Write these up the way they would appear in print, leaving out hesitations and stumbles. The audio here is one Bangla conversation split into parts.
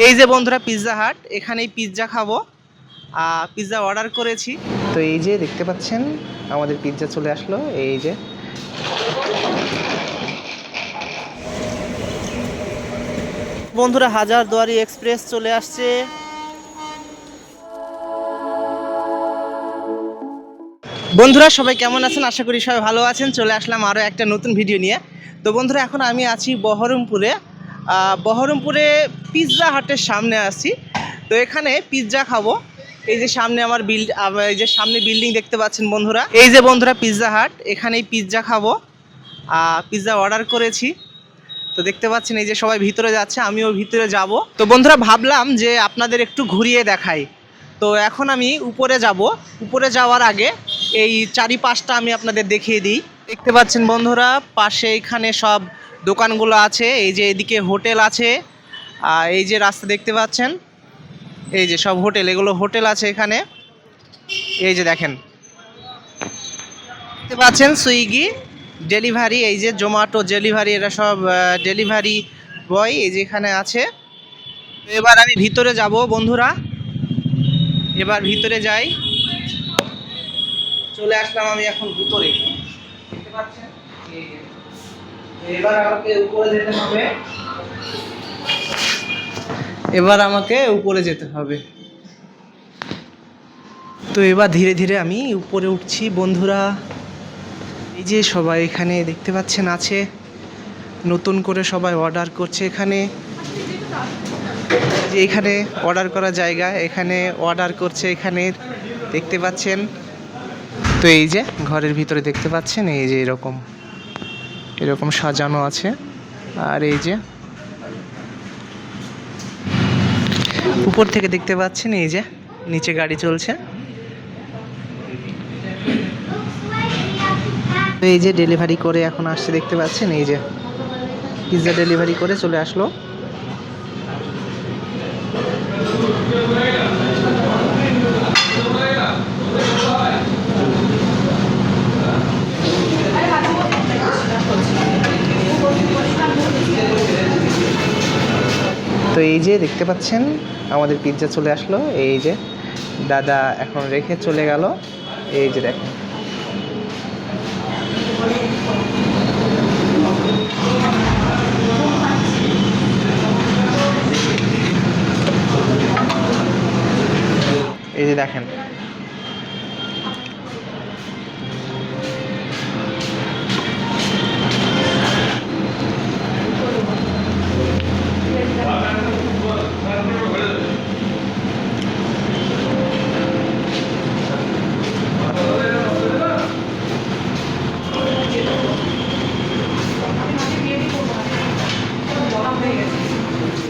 এই যে বন্ধুরা পিৎজা হাট, এখানেই পিৎজা খাবো। পিৎজা অর্ডার করেছি। তো এই যে দেখতে পাচ্ছেন আমাদের পিৎজা চলে আসলো। এই যে বন্ধুরা হাজারদুয়ারি এক্সপ্রেস চলে আসছে। বন্ধুরা সবাই কেমন আছেন? আশা করি সবাই ভালো আছেন। চলে আসলাম আরও একটা নতুন ভিডিও নিয়ে। তো বন্ধুরা এখন আমি আছি বহরমপুরে। বহরমপুরে পিৎজা হাটের সামনে আছি। তো এখানে পিৎজা খাবো। এই যে সামনে আমার এই যে সামনে বিল্ডিং দেখতে পাচ্ছেন বন্ধুরা। এই যে বন্ধুরা পিৎজা হাট, এখানেই পিৎজা খাবো। পিৎজা অর্ডার করেছি। তো দেখতে পাচ্ছেন এই যে সবাই ভিতরে যাচ্ছে, আমিও ভিতরে যাব। তো বন্ধুরা ভাবলাম যে আপনাদের একটু ঘুরিয়ে দেখাই। তো এখন আমি উপরে যাব। উপরে যাওয়ার আগে এই চারিপাশটা আমি আপনাদের দেখিয়ে দিই। দেখতে পাচ্ছেন বন্ধুরা পাশে এখানে সব দোকানগুলো আছে। এই যে এদিকে হোটেল আছে। এই যে রাস্তা দেখতে পাচ্ছেন, এই যে সব হোটেল, এগুলো হোটেল আছে এখানে। এই যে দেখেন, দেখতে পাচ্ছেন সুইগি ডেলিভারি, এই যে জোম্যাটো ডেলিভারি, এরা সব ডেলিভারি বয় এই যে এখানে আছে। এবার আমি ভিতরে যাব বন্ধুরা, এবার ভিতরে যাই। চলে আসলাম আমি এখন ভিতরে, দেখতে পাচ্ছেন। এবার আমাকে উপরে যেতে হবে, এবার আমাকে উপরে যেতে হবে। তো এবার ধীরে ধীরে আমি উপরে উঠছি বন্ধুরা। এই যে সবাই এখানে দেখতে পাচ্ছেন আছে, নতুন করে সবাই অর্ডার করছে এখানে। যে এখানে অর্ডার করা জায়গা, এখানে অর্ডার করছে এখানে দেখতে পাচ্ছেন। তো এই যে ঘরের ভিতরে দেখতে পাচ্ছেন, এই যে এরকম এরকম সাজানো আছে। আর এই যে উপর থেকে দেখতে পাচ্ছেন এই যে নিচে গাড়ি চলছে। এই যে ডেলিভারি করে এখন আসছে দেখতে পাচ্ছেন, এই যে পিৎজা ডেলিভারি করে চলে আসলো। তো এই যে দেখতে পাচ্ছেন আমাদের পিৎজা চলে আসলো। এই যে দাদা এখন রেখে চলে গেল। এই যে দেখেন, এই যে দেখেন।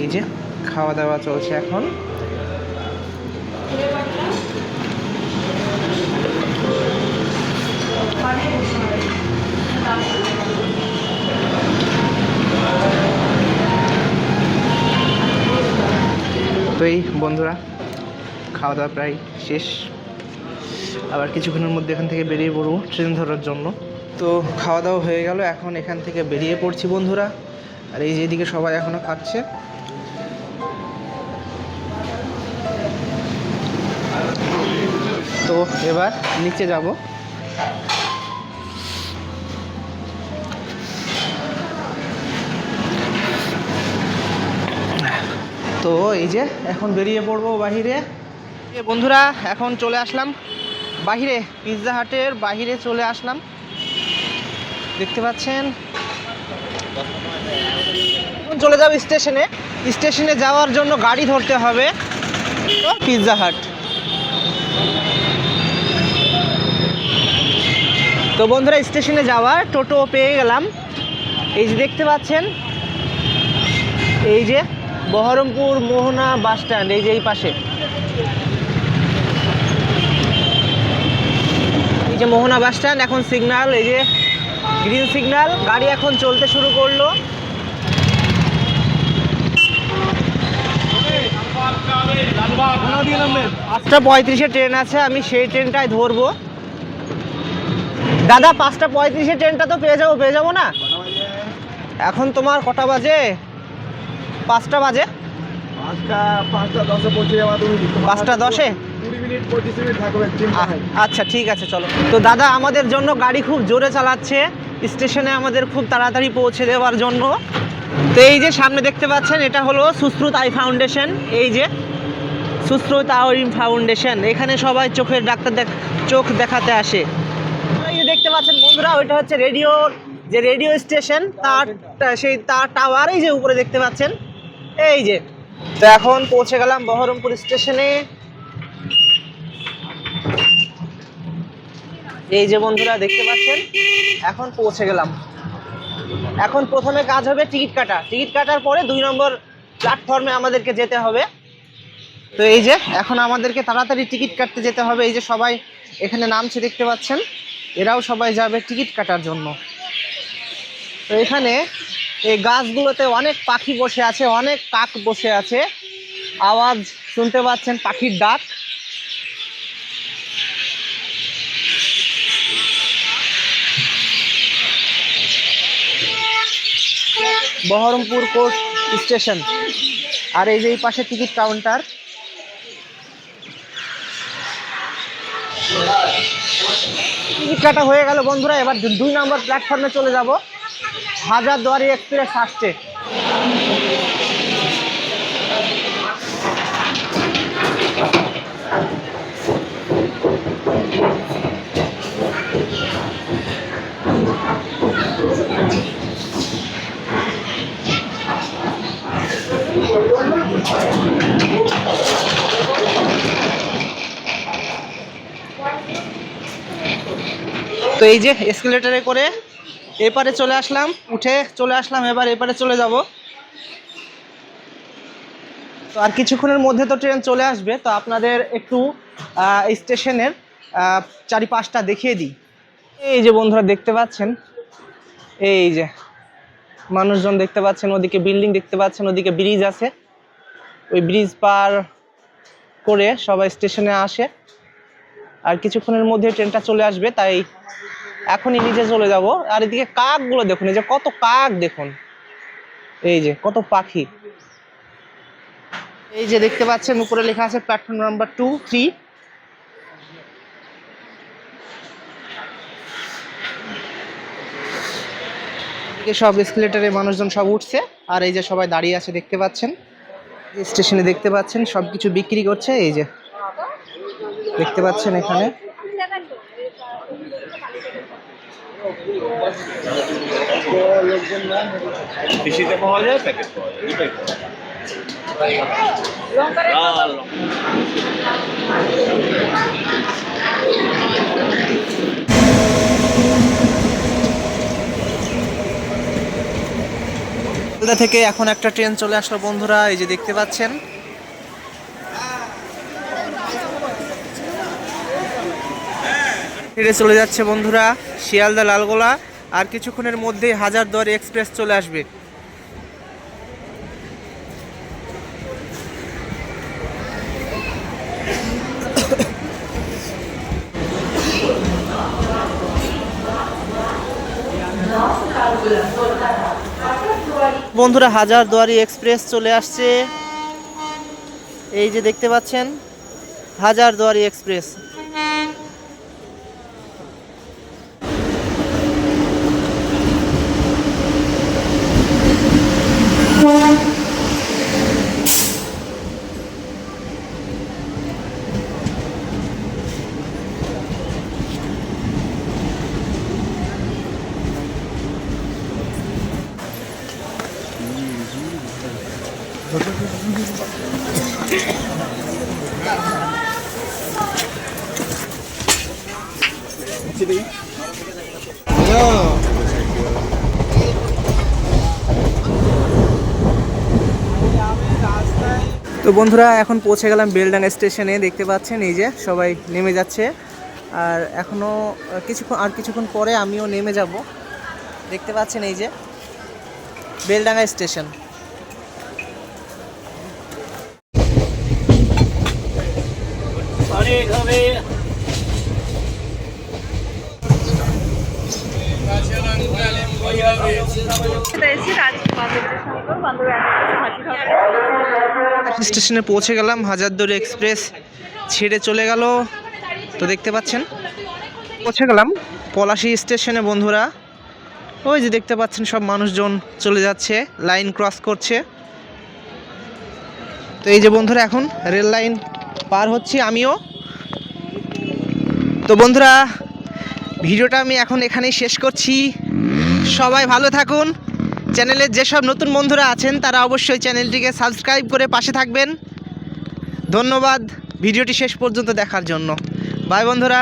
এই যে খাওয়া দাওয়া চলছে এখন। তো এই বন্ধুরা খাওয়া দাওয়া প্রায় শেষ। আবার কিছুক্ষণের মধ্যে এখান থেকে বেরিয়ে পড়বো ট্রেন ধরার জন্য। তো খাওয়া দাওয়া হয়ে গেল, এখন এখান থেকে বেরিয়ে পড়ছি বন্ধুরা। আর এই যে এদিকে সবাই এখনো খাচ্ছে। তো এবার নিচে যাব। তো এই যে এখন বেরিয়ে পড়বো বাহিরে। বন্ধুরা এখন চলে আসলাম বাহিরে, পিৎজা হাটের বাহিরে চলে আসলাম দেখতে পাচ্ছেন। চলে যাব স্টেশনে। স্টেশনে যাওয়ার জন্য গাড়ি ধরতে হবে তো পিৎজা হাট। তো বন্ধুরা স্টেশনে যাওয়ার টোটো পেয়ে গেলাম। এই যে দেখতে পাচ্ছেন, এই যে বহরমপুর মোহনা বাস স্ট্যান্ড, এই যে এই পাশে, এই যে মোহনা বাস স্ট্যান্ড। এখন সিগন্যাল, এই যে গ্রিন সিগন্যাল, গাড়ি এখন চলতে শুরু করলো। 5:35-এ ট্রেন আছে, আমি সেই ট্রেনটাই ধরবো। দাদা 5:35-এ ট্রেনটা তো পেয়ে যাবো না? এখন তোমার কটা বাজে? 5টা বাজে। আজকে 5টা 10-এ পৌঁছে যাওয়া তুমি 5টা 10-এ 20 মিনিট 25 মিনিট থাকবে আচ্ছা ঠিক আছে চলো। তো দাদা আমাদের জন্য গাড়ি খুব জোরে চালাচ্ছে, স্টেশনে আমাদের খুব তাড়াতাড়ি পৌঁছে দেওয়ার জন্য। তো এই যে সামনে দেখতে পাচ্ছেন এটা হলো সুশ্রুত আই ফাউন্ডেশন। এই যে সুশ্রুত আই ফাউন্ডেশন, এখানে সবাই চোখের ডাক্তার চোখ দেখাতে আসে। এই যে দেখতে পাচ্ছেন বন্ধুরা, ওইটা হচ্ছে রেডিও স্টেশন, তার টাওয়ার এই যে উপরে দেখতে পাচ্ছেন। এই যে তো এখন পৌঁছে গেলাম বহরমপুর স্টেশনে। এই যে বন্ধুরা দেখতে পাচ্ছেন এখন পৌঁছে গেলাম। এখন প্রথমে কাজ হবে টিকিট কাটার পরে 2 নম্বর প্ল্যাটফর্মে আমাদেরকে যেতে হবে। তো এই যে এখন আমাদেরকে তাড়াতাড়ি টিকিট কাটতে যেতে হবে। এই যে সবাই এখানে নামছে দেখতে পাচ্ছেন, এরাও সবাই যাবে টিকিট কাটার জন্য। তো এখানে এই গাছগুলোতে অনেক পাখি বসে আছে, অনেক কাক বসে আছে, আওয়াজ শুনতে পাচ্ছেন পাখির ডাক। বহরমপুর কোর্ট স্টেশন, আর এই যে এই পাশে টিকিট কাউন্টার। টিকিট কাটা হয়ে গেল বন্ধুরা, এবার 2 নম্বর প্ল্যাটফর্মে চলে যাব। হাজারদুয়ারি এক্সপ্রেস আসছে। তো এই যে এসকেলেটরে করে এপারে চলে আসলাম, উঠে চলে আসলাম, এবার এপারে চলে যাব। তো আর কিছুক্ষণের মধ্যে তো ট্রেন চলে আসবে। তো আপনাদের একটু স্টেশনের চারিপাশটা দেখিয়ে দিই। এই যে বন্ধুরা দেখতে পাচ্ছেন, এই যে মানুষজন দেখতে পাচ্ছেন, ওদিকে বিল্ডিং দেখতে পাচ্ছেন, ওদিকে ব্রিজ আছে, ওই ব্রিজ পার করে সবাই স্টেশনে আসে। আর কিছুক্ষণের মধ্যে ট্রেনটা চলে আসবে, তাই এখনই নিচে চলে যাব। আর এদিকে কাকগুলো দেখুন, এই যে কত কাক দেখুন, এই যে কত পাখি। এই যে দেখতে পাচ্ছেন উপরে লেখা আছে প্ল্যাটফর্ম নাম্বার 2, 3। সব এসকেলেটরে মানুষজন সব উঠছে, আর এই যে সবাই দাঁড়িয়ে আছে দেখতে পাচ্ছেন। স্টেশনে দেখতে পাচ্ছেন সবকিছু বিক্রি করছে, এই যে দেখতে পাচ্ছেন এখানে। পিসিতে পাওয়া যায়, প্যাকেট পাওয়া যায়, দুটাই পাওয়া যায়। কলকাতা থেকে এখন একটা ট্রেন চলে আসলো বন্ধুরা, এই যে দেখতে পাচ্ছেন। ট্রেনে চলে যাচ্ছে বন্ধুরা শিয়ালদা লালগোলা, আর কিছুক্ষণের মধ্যেই হাজারদুয়ারি এক্সপ্রেস চলে আসবে। বন্ধুরা হাজারদুয়ারি এক্সপ্রেস চলে আসছে, এই যে দেখতে পাচ্ছেন হাজারদুয়ারি এক্সপ্রেস। তো বন্ধুরা এখন পৌঁছে গেলাম বেলডাঙ্গা স্টেশনে, দেখতে পাচ্ছেন এই যে সবাই নেমে যাচ্ছে। আর এখনও কিছুক্ষণ পরে আমিও নেমে যাব। দেখতে পাচ্ছেন এই যে বেলডাঙ্গা স্টেশন। বান্ধবী হাজির স্টেশনে পৌঁছে গেলাম। হাজারদুয়ারি এক্সপ্রেস ছেড়ে চলে গেল। তো দেখতে পাচ্ছেন পৌঁছে গেলাম পলাশী স্টেশনে বন্ধুরা। ওই যে দেখতে পাচ্ছেন সব মানুষজন চলে যাচ্ছে, লাইন ক্রস করছে। তো এই যে বন্ধুরা এখন রেল লাইন পার হচ্ছি আমিও। তো বন্ধুরা ভিডিওটা আমি এখন এখানেই শেষ করছি। সবাই ভালো থাকুন। চ্যানেলের যেসব নতুন বন্ধুরা আছেন তারা অবশ্যই চ্যানেলটিকে সাবস্ক্রাইব করে পাশে থাকবেন। ধন্যবাদ ভিডিওটি শেষ পর্যন্ত দেখার জন্য। বাই বন্ধুরা।